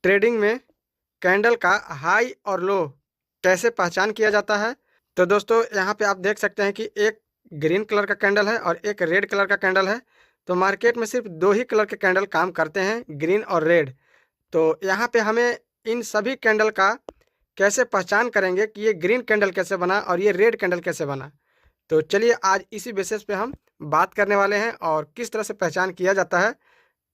Trading में candle का high और लो कैसे पहचान किया जाता है। तो दोस्तों यहाँ पे आप देख सकते हैं कि एक ग्रीन कलर का कैंडल है और एक रेड कलर का कैंडल है। तो मार्केट में सिर्फ दो ही कलर के कैंडल काम करते हैं, ग्रीन और रेड। तो यहाँ पे हमें इन सभी कैंडल का कैसे पहचान करेंगे कि ये ग्रीन कैंडल कैसे बना और ये रेड कैंडल कैसे बना। तो चलिए आज इसी बेसिस पे हम बात करने वाले हैं और किस तरह से पहचान किया जाता है,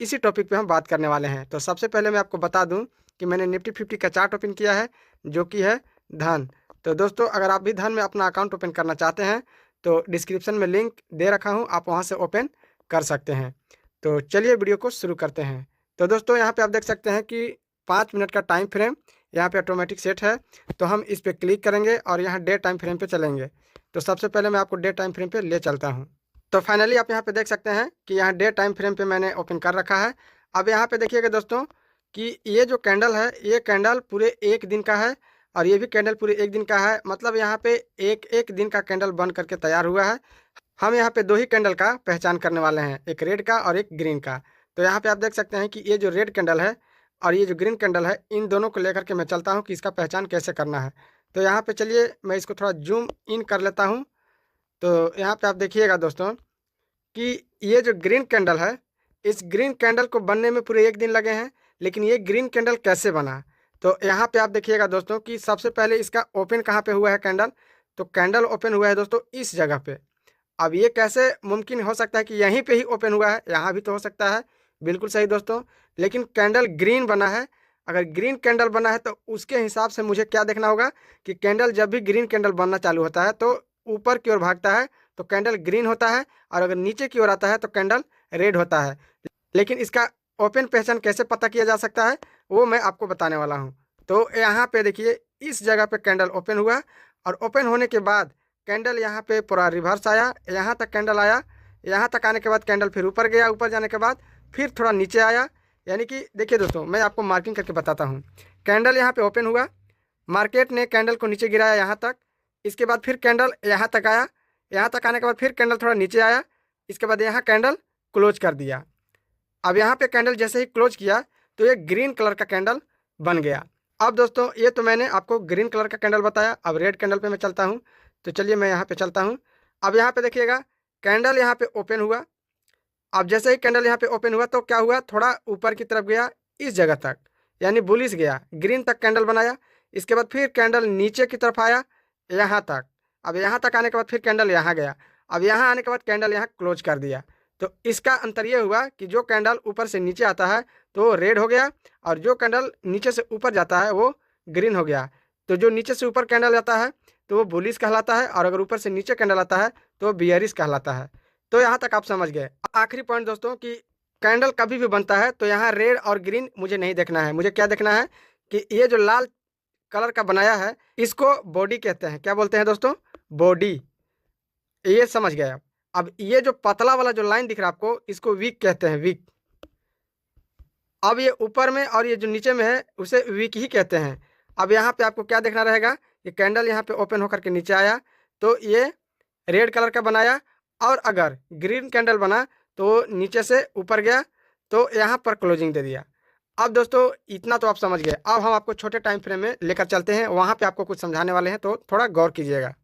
इसी टॉपिक पे हम बात करने वाले हैं। तो सबसे पहले मैं आपको बता दूं कि मैंने निफ्टी 50 का चार्ट ओपन किया है, जो कि है धन। तो दोस्तों अगर आप भी धन में अपना अकाउंट ओपन करना चाहते हैं तो डिस्क्रिप्शन में लिंक दे रखा हूं, आप वहां से ओपन कर सकते हैं। तो चलिए वीडियो को शुरू करते हैं। तो दोस्तों यहाँ पे आप देख सकते हैं कि 5 मिनट का टाइम फ्रेम यहाँ पे ऑटोमेटिक सेट है। तो हम इस पर क्लिक करेंगे और यहाँ डे टाइम फ्रेम पे चलेंगे। तो सबसे पहले मैं आपको डे टाइम फ्रेम पे ले चलता हूँ। तो फाइनली आप यहाँ पे देख सकते हैं कि यहाँ डे टाइम फ्रेम पे मैंने ओपन कर रखा है। अब यहाँ पे देखिएगा दोस्तों कि ये जो कैंडल है, ये कैंडल पूरे एक दिन का है और ये भी कैंडल पूरे एक दिन का है। मतलब यहाँ पे एक एक दिन का कैंडल बन करके तैयार हुआ है। हम यहाँ पे दो ही कैंडल का पहचान करने वाले हैं, एक रेड का और एक ग्रीन का। तो यहाँ पे आप देख सकते हैं कि ये जो रेड कैंडल है और ये जो ग्रीन कैंडल है, इन दोनों को लेकर के मैं चलता हूँ कि इसका पहचान कैसे करना है। तो यहाँ पे चलिए मैं इसको थोड़ा जूम इन कर लेता हूँ। तो यहाँ पे आप देखिएगा दोस्तों कि ये जो ग्रीन कैंडल है, इस ग्रीन कैंडल को बनने में पूरे एक दिन लगे हैं। लेकिन ये ग्रीन कैंडल कैसे बना, तो यहाँ पे आप देखिएगा दोस्तों कि सबसे पहले इसका ओपन कहाँ पे हुआ है कैंडल। तो कैंडल ओपन हुआ है दोस्तों इस जगह पे। अब ये कैसे मुमकिन हो सकता है कि यहीं पे ही ओपन हुआ है, यहाँ भी तो हो सकता है। बिल्कुल सही दोस्तों, लेकिन कैंडल ग्रीन बना है। अगर ग्रीन कैंडल बना है तो उसके हिसाब से मुझे क्या देखना होगा कि कैंडल जब भी ग्रीन कैंडल बनना चालू होता है तो ऊपर की ओर भागता है तो कैंडल ग्रीन होता है, और अगर नीचे की ओर आता है तो कैंडल रेड होता है। लेकिन इसका ओपन पहचान कैसे पता किया जा सकता है वो मैं आपको बताने वाला हूँ। तो यहाँ पे देखिए इस जगह पे कैंडल ओपन हुआ और ओपन होने के बाद कैंडल यहाँ पे पूरा रिवर्स आया, यहाँ तक कैंडल आया। यहाँ तक आने के बाद कैंडल फिर ऊपर गया, ऊपर जाने के बाद फिर थोड़ा नीचे आया। यानी कि देखिए दोस्तों मैं आपको मार्किंग करके बताता हूँ। कैंडल यहाँ पे ओपन हुआ, मार्केट ने कैंडल को नीचे गिराया यहाँ तक, इसके बाद फिर कैंडल यहाँ तक आया, यहाँ तक आने के बाद फिर कैंडल थोड़ा नीचे आया, इसके बाद यहाँ कैंडल क्लोज कर दिया। अब यहाँ पे कैंडल जैसे ही क्लोज किया तो ये ग्रीन कलर का कैंडल बन गया। अब दोस्तों ये तो मैंने आपको ग्रीन कलर का कैंडल बताया। अब रेड कैंडल पे मैं चलता हूँ। तो चलिए मैं यहाँ पे चलता हूँ। अब यहाँ पे देखिएगा कैंडल यहाँ पे ओपन हुआ। अब जैसे ही कैंडल यहाँ पे ओपन हुआ तो क्या हुआ, थोड़ा ऊपर की तरफ गया इस जगह तक, यानी बुलिश गया, ग्रीन तक कैंडल बनाया। इसके बाद फिर कैंडल नीचे की तरफ आया यहाँ तक। अब यहाँ तक आने के बाद फिर कैंडल यहाँ गया। अब यहाँ आने के बाद कैंडल यहाँ क्लोज कर दिया। तो इसका अंतर ये हुआ कि जो कैंडल ऊपर से नीचे आता है तो रेड हो गया, और जो कैंडल नीचे से ऊपर जाता है वो ग्रीन हो गया। तो जो नीचे से ऊपर कैंडल आता है तो वो बुलिश कहलाता है, और अगर ऊपर से नीचे कैंडल आता है तो वो बियरिश कहलाता है। तो यहाँ तक आप समझ गए। आखिरी पॉइंट दोस्तों कि कैंडल कभी भी बनता है तो यहाँ रेड और ग्रीन मुझे नहीं देखना है। मुझे क्या देखना है कि ये जो लाल कलर का बनाया है इसको बॉडी कहते हैं। क्या बोलते हैं दोस्तों? बॉडी। ये समझ गए आप। अब ये जो पतला वाला जो लाइन दिख रहा है आपको, इसको वीक कहते हैं, वीक। अब ये ऊपर में और ये जो नीचे में है उसे वीक ही कहते हैं। अब यहाँ पे आपको क्या देखना रहेगा, ये कैंडल यहाँ पे ओपन होकर के नीचे आया तो ये रेड कलर का बनाया, और अगर ग्रीन कैंडल बना तो नीचे से ऊपर गया तो यहाँ पर क्लोजिंग दे दिया। अब दोस्तों इतना तो आप समझ गए। अब हम आपको छोटे टाइम फ्रेम में लेकर चलते हैं, वहाँ पे आपको कुछ समझाने वाले हैं, तो थोड़ा गौर कीजिएगा।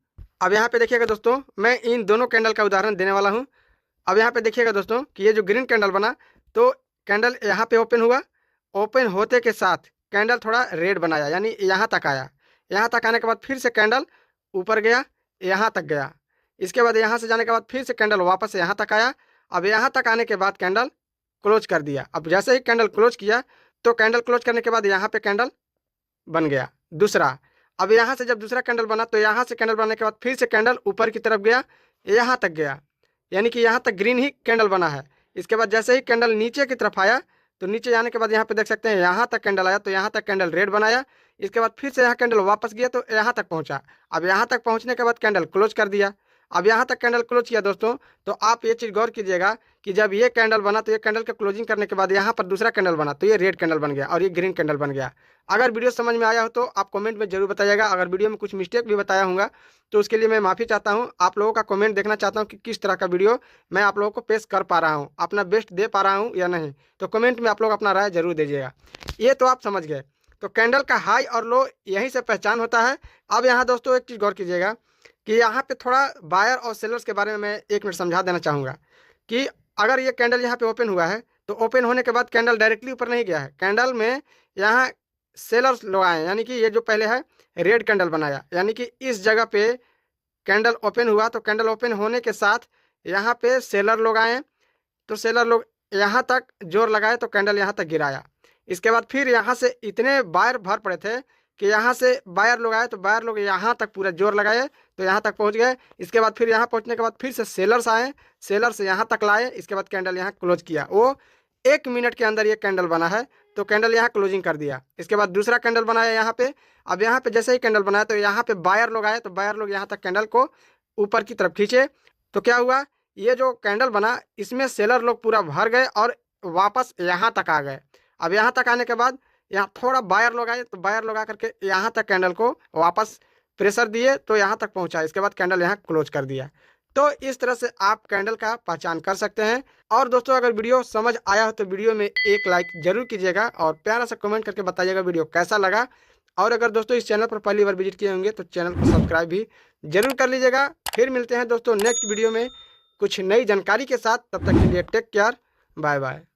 अब यहाँ पे देखिएगा दोस्तों मैं इन दोनों कैंडल का उदाहरण देने वाला हूँ। अब यहाँ पे देखिएगा दोस्तों कि ये जो ग्रीन कैंडल बना तो कैंडल यहाँ पे ओपन हुआ, ओपन होते के साथ कैंडल थोड़ा रेड बनाया, यानी यहाँ तक आया। यहाँ तक आने के बाद फिर से कैंडल ऊपर गया, यहाँ तक गया। इसके बाद यहाँ से जाने के बाद फिर से कैंडल वापस यहाँ तक आया। अब यहाँ तक आने के बाद कैंडल क्लोज कर दिया। अब जैसे ही कैंडल क्लोज किया तो कैंडल क्लोज करने के बाद यहाँ पे कैंडल बन गया दूसरा। अब यहाँ से जब दूसरा कैंडल बना तो यहाँ से कैंडल बनने के बाद फिर से कैंडल ऊपर की तरफ गया, यहाँ तक गया, यानी कि यहाँ तक ग्रीन ही कैंडल बना है। इसके बाद जैसे ही कैंडल नीचे की तरफ आया तो नीचे जाने के बाद यहाँ पे देख सकते हैं यहाँ तक कैंडल आया, तो यहाँ तक कैंडल रेड बनाया। इसके बाद फिर से यहाँ कैंडल वापस गया तो यहाँ तक पहुँचा। अब यहाँ तक पहुँचने के बाद कैंडल क्लोज कर दिया। अब यहाँ तक कैंडल क्लोज किया दोस्तों, तो आप ये चीज़ गौर कीजिएगा कि जब ये कैंडल बना तो ये कैंडल का क्लोजिंग करने के बाद यहाँ पर दूसरा कैंडल बना तो ये रेड कैंडल बन गया और ये ग्रीन कैंडल बन गया। अगर वीडियो समझ में आया हो तो आप कमेंट में जरूर बताइएगा। अगर वीडियो में कुछ मिस्टेक भी बताया होगा तो उसके लिए मैं माफ़ी चाहता हूँ। आप लोगों का कमेंट देखना चाहता हूँ कि किस तरह का वीडियो मैं आप लोगों को पेश कर पा रहा हूँ, अपना बेस्ट दे पा रहा हूँ या नहीं। तो कमेंट में आप लोग अपना राय जरूर दीजिएगा। ये तो आप समझ गए, तो कैंडल का हाई और लो यहीं से पहचान होता है। अब यहाँ दोस्तों एक चीज़ गौर कीजिएगा कि यहाँ पे थोड़ा बायर और सेलर्स के बारे में मैं 1 मिनट समझा देना चाहूँगा कि अगर ये कैंडल यहाँ पे ओपन हुआ है तो ओपन होने के बाद कैंडल डायरेक्टली ऊपर नहीं गया है, कैंडल में यहाँ सेलर्स लोग आए, यानी कि ये जो पहले है रेड कैंडल बनाया, यानी कि इस जगह पे कैंडल ओपन हुआ तो कैंडल ओपन होने के साथ यहाँ पे सेलर लोग आए, तो सेलर लोग यहाँ तक जोर लगाए तो कैंडल यहाँ तक गिराया। इसके बाद फिर यहाँ से इतने बायर भर पड़े थे कि यहाँ से बायर लोग आए तो बायर लोग यहाँ तक पूरा जोर लगाए तो यहाँ तक पहुँच गए। इसके बाद फिर यहाँ पहुँचने के बाद फिर से सेलर्स आए, सेलर से यहाँ तक लाए, इसके बाद कैंडल यहाँ क्लोज किया। वो 1 मिनट के अंदर ये कैंडल बना है तो कैंडल यहाँ क्लोजिंग कर दिया। इसके बाद दूसरा कैंडल बनाया यहाँ पे। अब यहाँ पे जैसे ही कैंडल बनाया तो यहाँ पे बायर लोग आए तो बायर लोग यहाँ तक कैंडल को ऊपर की तरफ खींचे, तो क्या हुआ, ये जो कैंडल बना इसमें सेलर लोग पूरा भर गए और वापस यहाँ तक आ गए। अब यहाँ तक आने के बाद यहाँ थोड़ा बायर लोग आए तो बायर लोग आकर के यहाँ तक कैंडल को वापस प्रेशर दिए तो यहाँ तक पहुँचा। इसके बाद कैंडल यहाँ क्लोज कर दिया। तो इस तरह से आप कैंडल का पहचान कर सकते हैं। और दोस्तों अगर वीडियो समझ आया हो तो वीडियो में एक लाइक जरूर कीजिएगा और प्यारा सा कमेंट करके बताइएगा वीडियो कैसा लगा। और अगर दोस्तों इस चैनल पर पहली बार विजिट किए होंगे तो चैनल को सब्सक्राइब भी जरूर कर लीजिएगा। फिर मिलते हैं दोस्तों नेक्स्ट वीडियो में कुछ नई जानकारी के साथ, तब तक के लिए टेक केयर, बाय बाय।